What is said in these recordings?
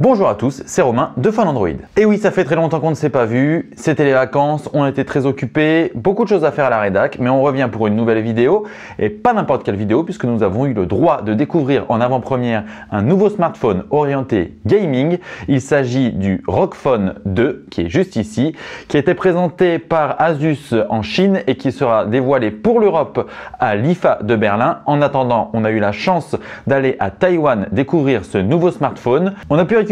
Bonjour à tous, c'est Romain de Fun Android. Et oui, ça fait très longtemps qu'on ne s'est pas vu, c'était les vacances, on était très occupés, beaucoup de choses à faire à la rédac, mais on revient pour une nouvelle vidéo, et pas n'importe quelle vidéo, puisque nous avons eu le droit de découvrir en avant-première un nouveau smartphone orienté gaming. Il s'agit du ROG Phone 2, qui est juste ici, qui a été présenté par Asus en Chine et qui sera dévoilé pour l'Europe à l'IFA de Berlin. En attendant, on a eu la chance d'aller à Taïwan découvrir ce nouveau smartphone. On a pu récupérer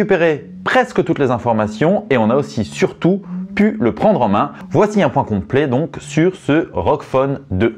presque toutes les informations et on a aussi surtout pu le prendre en main. Voici un point complet donc sur ce ROG Phone 2.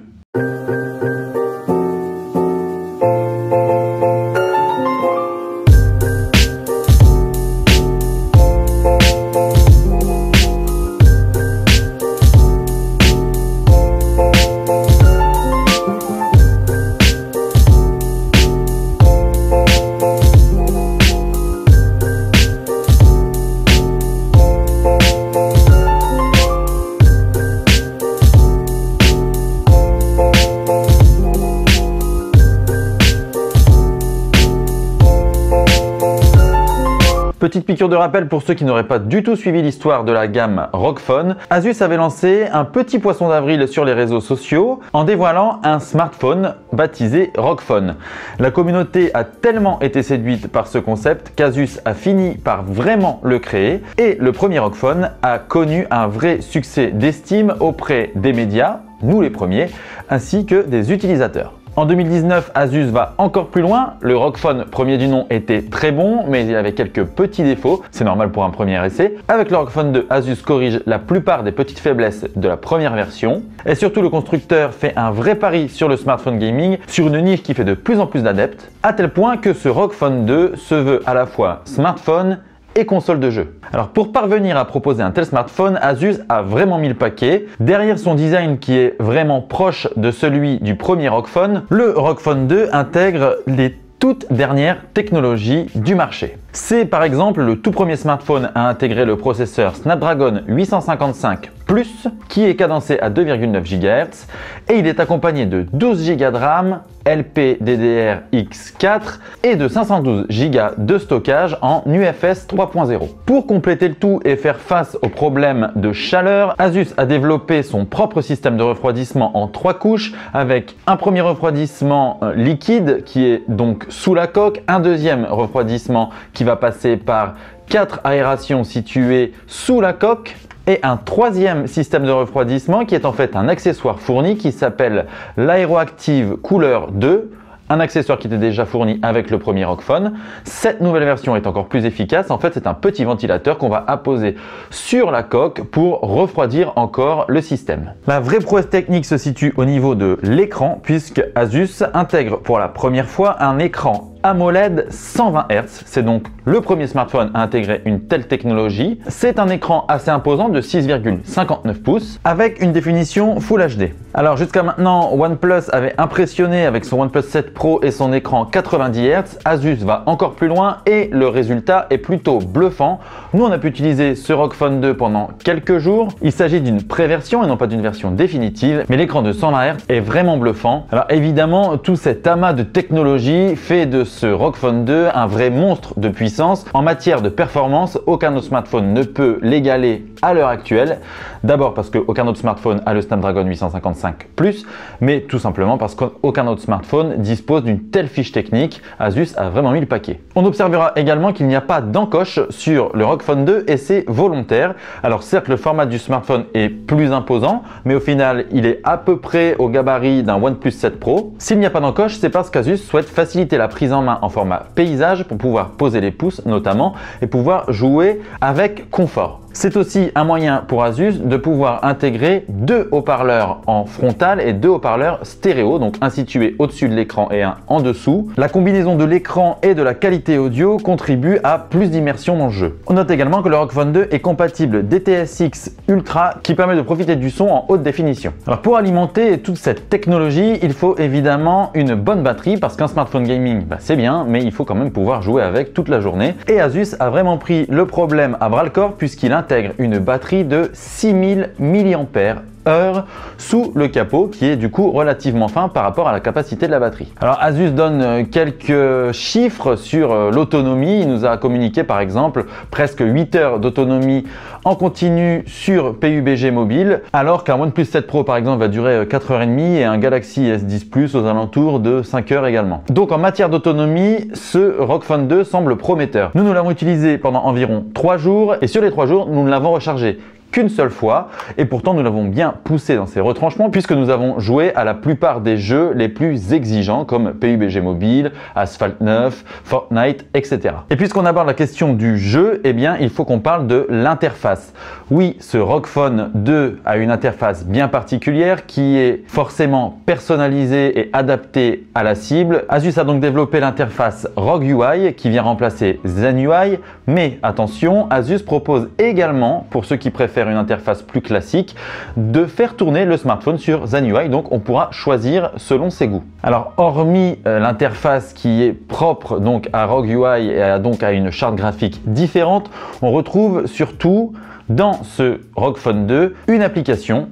Petite piqûre de rappel pour ceux qui n'auraient pas du tout suivi l'histoire de la gamme ROG Phone. Asus avait lancé un petit poisson d'avril sur les réseaux sociaux en dévoilant un smartphone baptisé ROG Phone. La communauté a tellement été séduite par ce concept qu'Asus a fini par vraiment le créer et le premier ROG Phone a connu un vrai succès d'estime auprès des médias, nous les premiers, ainsi que des utilisateurs. En 2019, Asus va encore plus loin. Le ROG Phone premier du nom était très bon, mais il avait quelques petits défauts. C'est normal pour un premier essai. Avec le ROG Phone 2, Asus corrige la plupart des petites faiblesses de la première version. Et surtout, le constructeur fait un vrai pari sur le smartphone gaming, sur une niche qui fait de plus en plus d'adeptes, à tel point que ce ROG Phone 2 se veut à la fois smartphone et console de jeu. Alors pour parvenir à proposer un tel smartphone, Asus a vraiment mis le paquet. Derrière son design qui est vraiment proche de celui du premier ROG Phone, le ROG Phone 2 intègre les toutes dernières technologies du marché. C'est par exemple le tout premier smartphone à intégrer le processeur Snapdragon 855 Plus qui est cadencé à 2,9 GHz et il est accompagné de 12 Go de RAM LPDDR-X4 et de 512 Go de stockage en UFS 3.0. Pour compléter le tout et faire face aux problèmes de chaleur, Asus a développé son propre système de refroidissement en 3 couches avec un premier refroidissement liquide qui est donc sous la coque, un deuxième refroidissement qui va passer par 4 aérations situées sous la coque et un troisième système de refroidissement qui est en fait un accessoire fourni qui s'appelle l'Aeroactive Cooler 2, un accessoire qui était déjà fourni avec le premier ROG Phone. Cette nouvelle version est encore plus efficace. En fait, c'est un petit ventilateur qu'on va apposer sur la coque pour refroidir encore le système. La vraie prouesse technique se situe au niveau de l'écran puisque Asus intègre pour la première fois un écran AMOLED 120 Hz. C'est donc le premier smartphone à intégrer une telle technologie. C'est un écran assez imposant de 6,59 pouces avec une définition Full HD. Alors jusqu'à maintenant, OnePlus avait impressionné avec son OnePlus 7 Pro et son écran 90 Hz. Asus va encore plus loin et le résultat est plutôt bluffant. Nous, on a pu utiliser ce ROG Phone 2 pendant quelques jours. Il s'agit d'une pré-version et non pas d'une version définitive, mais l'écran de 120 Hz est vraiment bluffant. Alors évidemment, tout cet amas de technologie fait de ce ROG Phone 2 un vrai monstre de puissance. En matière de performance, aucun autre smartphone ne peut l'égaler à l'heure actuelle. D'abord parce qu'aucun autre smartphone a le Snapdragon 855 Plus, mais tout simplement parce qu'aucun autre smartphone dispose d'une telle fiche technique. Asus a vraiment mis le paquet. On observera également qu'il n'y a pas d'encoche sur le ROG Phone 2 et c'est volontaire. Alors certes, le format du smartphone est plus imposant, mais au final, il est à peu près au gabarit d'un OnePlus 7 Pro. S'il n'y a pas d'encoche, c'est parce qu'Asus souhaite faciliter la prise en main en format paysage pour pouvoir poser les pouces notamment et pouvoir jouer avec confort. C'est aussi un moyen pour Asus de pouvoir intégrer 2 haut-parleurs en frontal et 2 haut-parleurs stéréo, donc un situé au-dessus de l'écran et un en dessous. La combinaison de l'écran et de la qualité audio contribue à plus d'immersion dans le jeu. On note également que le ROG Phone 2 est compatible DTS:X Ultra qui permet de profiter du son en haute définition. Alors pour alimenter toute cette technologie, il faut évidemment une bonne batterie parce qu'un smartphone gaming, c'est bien, mais il faut quand même pouvoir jouer avec toute la journée. Et Asus a vraiment pris le problème à bras le corps puisqu'il intègre une batterie de 6000 mAh heure sous le capot qui est du coup relativement fin par rapport à la capacité de la batterie. Alors Asus donne quelques chiffres sur l'autonomie. Il nous a communiqué par exemple presque 8 heures d'autonomie en continu sur PUBG mobile, alors qu'un OnePlus 7 Pro par exemple va durer 4h30 et un Galaxy S10 Plus aux alentours de 5 heures également. Donc en matière d'autonomie, ce ROG Phone 2 semble prometteur. Nous l'avons utilisé pendant environ 3 jours et sur les 3 jours, nous ne l'avons rechargé qu'une seule fois et pourtant nous l'avons bien poussé dans ses retranchements puisque nous avons joué à la plupart des jeux les plus exigeants comme PUBG Mobile, Asphalt 9, Fortnite, etc. Et puisqu'on aborde la question du jeu, eh bien il faut qu'on parle de l'interface. Oui, ce ROG Phone 2 a une interface bien particulière qui est forcément personnalisée et adaptée à la cible. Asus a donc développé l'interface ROG UI qui vient remplacer Zen UI, mais attention, Asus propose également, pour ceux qui préfèrent une interface plus classique, de faire tourner le smartphone sur Zen UI, donc on pourra choisir selon ses goûts. Alors hormis l'interface qui est propre donc à ROG UI et donc à une charte graphique différente, on retrouve surtout dans ce ROG Phone 2 une application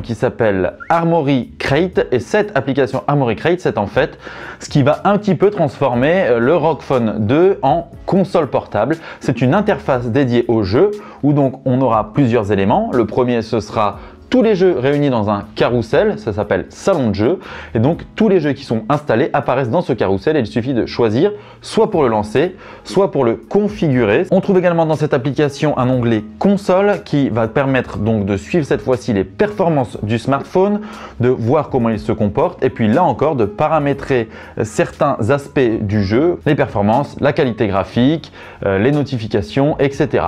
qui s'appelle Armoury Crate, et cette application Armoury Crate, c'est en fait ce qui va un petit peu transformer le ROG Phone 2 en console portable. C'est une interface dédiée au jeu où donc on aura plusieurs éléments. Le premier, ce sera tous les jeux réunis dans un carrousel, ça s'appelle salon de jeu, et donc tous les jeux qui sont installés apparaissent dans ce carrousel et il suffit de choisir soit pour le lancer, soit pour le configurer. On trouve également dans cette application un onglet console qui va permettre donc de suivre cette fois-ci les performances du smartphone, de voir comment il se comporte et puis là encore de paramétrer certains aspects du jeu, les performances, la qualité graphique, les notifications, etc.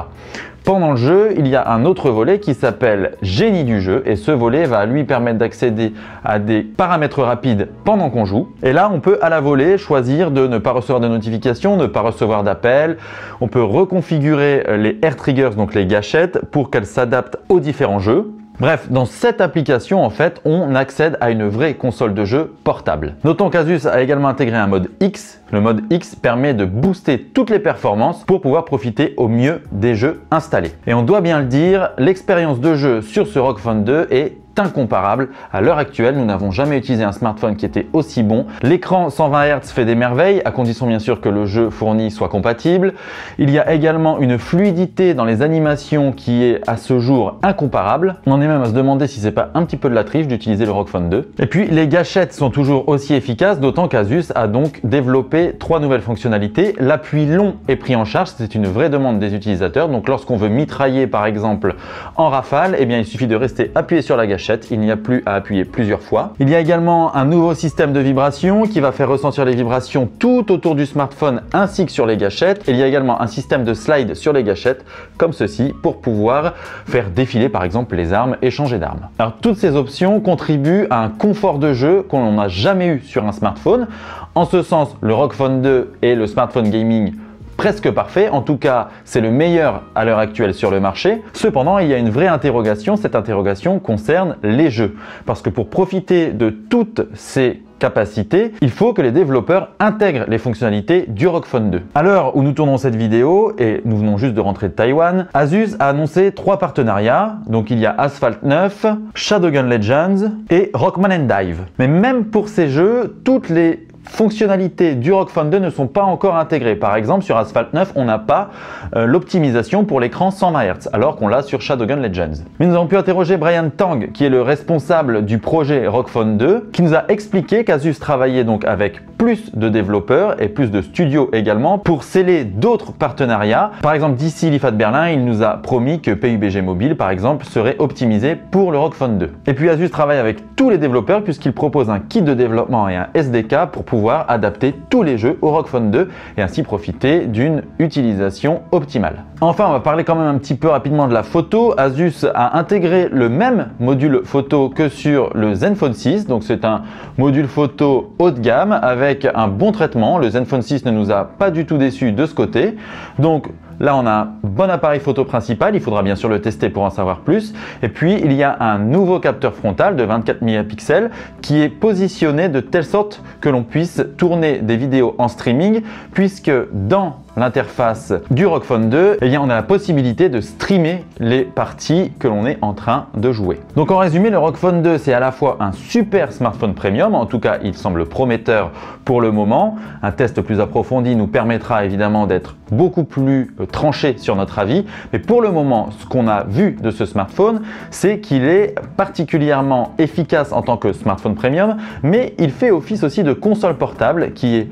Pendant le jeu, il y a un autre volet qui s'appelle Génie du jeu et ce volet va lui permettre d'accéder à des paramètres rapides pendant qu'on joue. Et là, on peut à la volée choisir de ne pas recevoir de notifications, ne pas recevoir d'appels. On peut reconfigurer les air triggers, donc les gâchettes, pour qu'elles s'adaptent aux différents jeux. Bref, dans cette application, en fait, on accède à une vraie console de jeu portable. Notons qu'Asus a également intégré un mode X. Le mode X permet de booster toutes les performances pour pouvoir profiter au mieux des jeux installés. Et on doit bien le dire, l'expérience de jeu sur ce ROG Phone 2 est incomparable. À l'heure actuelle, nous n'avons jamais utilisé un smartphone qui était aussi bon. L'écran 120 Hz fait des merveilles, à condition bien sûr que le jeu fourni soit compatible. Il y a également une fluidité dans les animations qui est à ce jour incomparable. On en est même à se demander si c'est pas un petit peu de la triche d'utiliser le ROG Phone 2. Et puis les gâchettes sont toujours aussi efficaces, d'autant qu'Asus a donc développé 3 nouvelles fonctionnalités. L'appui long est pris en charge, c'est une vraie demande des utilisateurs. Donc lorsqu'on veut mitrailler par exemple en rafale, eh bien il suffit de rester appuyé sur la gâchette. Il n'y a plus à appuyer plusieurs fois. Il y a également un nouveau système de vibration qui va faire ressentir les vibrations tout autour du smartphone ainsi que sur les gâchettes. Il y a également un système de slide sur les gâchettes comme ceci pour pouvoir faire défiler par exemple les armes et changer d'arme. Alors toutes ces options contribuent à un confort de jeu qu'on n'a jamais eu sur un smartphone. En ce sens, le ROG Phone 2 et le smartphone gaming presque parfait, en tout cas c'est le meilleur à l'heure actuelle sur le marché. Cependant, il y a une vraie interrogation, cette interrogation concerne les jeux. Parce que pour profiter de toutes ces capacités, il faut que les développeurs intègrent les fonctionnalités du ROG Phone 2. À l'heure où nous tournons cette vidéo, et nous venons juste de rentrer de Taïwan, Asus a annoncé 3 partenariats. Donc il y a Asphalt 9, Shadowgun Legends et Rockman & Dive. Mais même pour ces jeux, toutes les fonctionnalités du ROG Phone 2 ne sont pas encore intégrées. Par exemple, sur Asphalt 9, on n'a pas l'optimisation pour l'écran 120 Hz, alors qu'on l'a sur Shadowgun Legends. Mais nous avons pu interroger Brian Tang, qui est le responsable du projet ROG Phone 2, qui nous a expliqué qu'Asus travaillait donc avec plus de développeurs et plus de studios également pour sceller d'autres partenariats. Par exemple, d'ici l'IFA de Berlin, il nous a promis que PUBG Mobile, par exemple, serait optimisé pour le ROG Phone 2. Et puis Asus travaille avec tous les développeurs puisqu'il propose un kit de développement et un SDK pour pouvoir adapter tous les jeux au ROG Phone 2 et ainsi profiter d'une utilisation optimale. Enfin, on va parler quand même un petit peu rapidement de la photo. Asus a intégré le même module photo que sur le Zenfone 6, donc c'est un module photo haut de gamme avec un bon traitement. Le Zenfone 6 ne nous a pas du tout déçus de ce côté. Donc Là, on a un bon appareil photo principal, il faudra bien sûr le tester pour en savoir plus. Et puis, il y a un nouveau capteur frontal de 24 mégapixels qui est positionné de telle sorte que l'on puisse tourner des vidéos en streaming, puisque dans l'interface du ROG Phone 2, eh bien, on a la possibilité de streamer les parties que l'on est en train de jouer. Donc en résumé, le ROG Phone 2, c'est à la fois un super smartphone premium, en tout cas il semble prometteur pour le moment. Un test plus approfondi nous permettra évidemment d'être beaucoup plus tranché sur notre avis, mais pour le moment, ce qu'on a vu de ce smartphone, c'est qu'il est particulièrement efficace en tant que smartphone premium, mais il fait office aussi de console portable qui est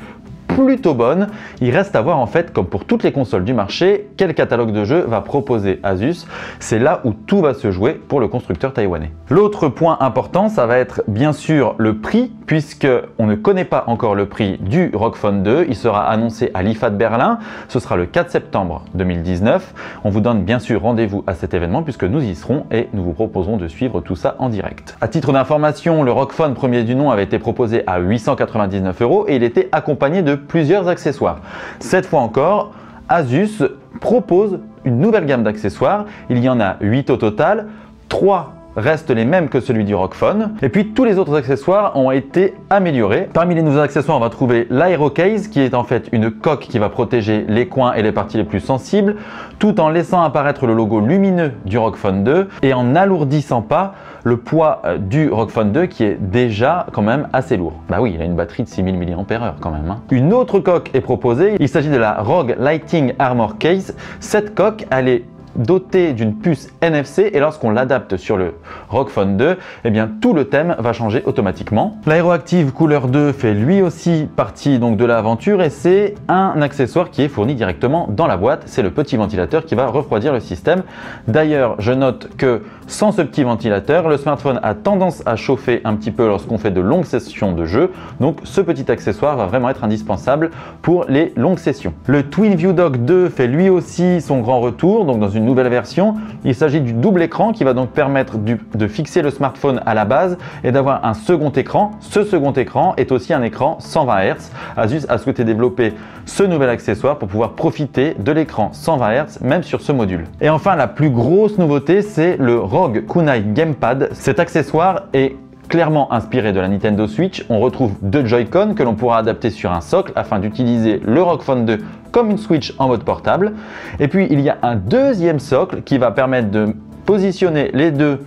plutôt bonne. Il reste à voir en fait, comme pour toutes les consoles du marché, quel catalogue de jeux va proposer Asus. C'est là où tout va se jouer pour le constructeur taïwanais. L'autre point important, ça va être bien sûr le prix, puisque on ne connaît pas encore le prix du ROG Phone 2. Il sera annoncé à l'IFA de Berlin. Ce sera le 4 septembre 2019. On vous donne bien sûr rendez-vous à cet événement puisque nous y serons et nous vous proposerons de suivre tout ça en direct. À titre d'information, le ROG Phone premier du nom avait été proposé à 899 € et il était accompagné de plusieurs accessoires. Cette fois encore, Asus propose une nouvelle gamme d'accessoires. Il y en a 8 au total, 3 restent les mêmes que celui du ROG Phone. Et puis tous les autres accessoires ont été améliorés. Parmi les nouveaux accessoires, on va trouver l'AeroCase qui est en fait une coque qui va protéger les coins et les parties les plus sensibles tout en laissant apparaître le logo lumineux du ROG Phone 2 et en n'alourdissant pas le poids du ROG Phone 2 qui est déjà quand même assez lourd. Bah oui, il a une batterie de 6000 mAh quand même. Une autre coque est proposée, il s'agit de la ROG Lighting Armor Case. Cette coque, elle est doté d'une puce NFC et lorsqu'on l'adapte sur le ROG Phone 2, eh bien tout le thème va changer automatiquement. L'Aeroactive Cooler 2 fait lui aussi partie donc de l'aventure et c'est un accessoire qui est fourni directement dans la boîte. C'est le petit ventilateur qui va refroidir le système. D'ailleurs, je note que sans ce petit ventilateur, le smartphone a tendance à chauffer un petit peu lorsqu'on fait de longues sessions de jeu. Donc ce petit accessoire va vraiment être indispensable pour les longues sessions. Le TwinView Dock 2 fait lui aussi son grand retour, donc dans une nouvelle version. Il s'agit du double écran qui va donc permettre de fixer le smartphone à la base et d'avoir un second écran. Ce second écran est aussi un écran 120 Hz. Asus a souhaité développer ce nouvel accessoire pour pouvoir profiter de l'écran 120 Hz même sur ce module. Et enfin, la plus grosse nouveauté, c'est le ROG Kunai Gamepad. Cet accessoire est clairement inspiré de la Nintendo Switch. On retrouve 2 Joy-Con que l'on pourra adapter sur un socle afin d'utiliser le ROG Phone 2 comme une Switch en mode portable. Et puis il y a un deuxième socle qui va permettre de positionner les 2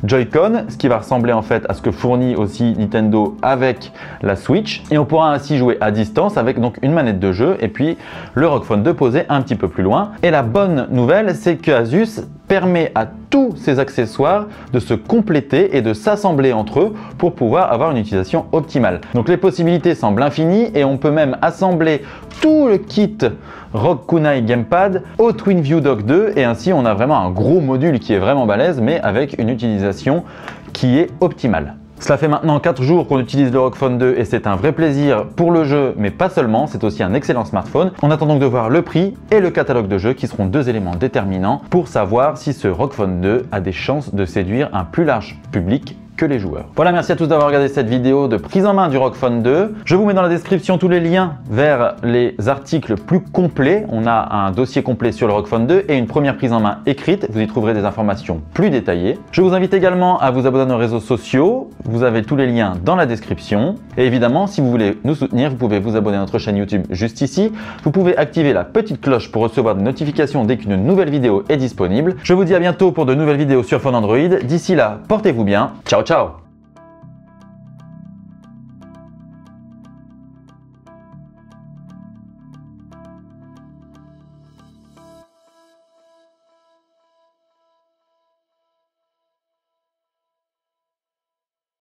Joy-Con, ce qui va ressembler en fait à ce que fournit aussi Nintendo avec la Switch. Et on pourra ainsi jouer à distance avec donc une manette de jeu et puis le ROG Phone 2 posé un petit peu plus loin. Et la bonne nouvelle, c'est que Asus permet à tous ces accessoires de se compléter et de s'assembler entre eux pour pouvoir avoir une utilisation optimale. Donc les possibilités semblent infinies et on peut même assembler tout le kit ROG Kunai Gamepad au TwinView Dock 2 et ainsi on a vraiment un gros module qui est vraiment balèze mais avec une utilisation qui est optimale. Cela fait maintenant 4 jours qu'on utilise le ROG Phone 2 et c'est un vrai plaisir pour le jeu, mais pas seulement, c'est aussi un excellent smartphone. On attend donc de voir le prix et le catalogue de jeux qui seront 2 éléments déterminants pour savoir si ce ROG Phone 2 a des chances de séduire un plus large public que les joueurs. Voilà, merci à tous d'avoir regardé cette vidéo de prise en main du ROG Phone 2. Je vous mets dans la description tous les liens vers les articles plus complets. On a un dossier complet sur le ROG Phone 2 et une première prise en main écrite. Vous y trouverez des informations plus détaillées. Je vous invite également à vous abonner à nos réseaux sociaux. Vous avez tous les liens dans la description. Et évidemment, si vous voulez nous soutenir, vous pouvez vous abonner à notre chaîne YouTube juste ici. Vous pouvez activer la petite cloche pour recevoir des notifications dès qu'une nouvelle vidéo est disponible. Je vous dis à bientôt pour de nouvelles vidéos sur Phone Android. D'ici là, portez-vous bien. Ciao, ciao!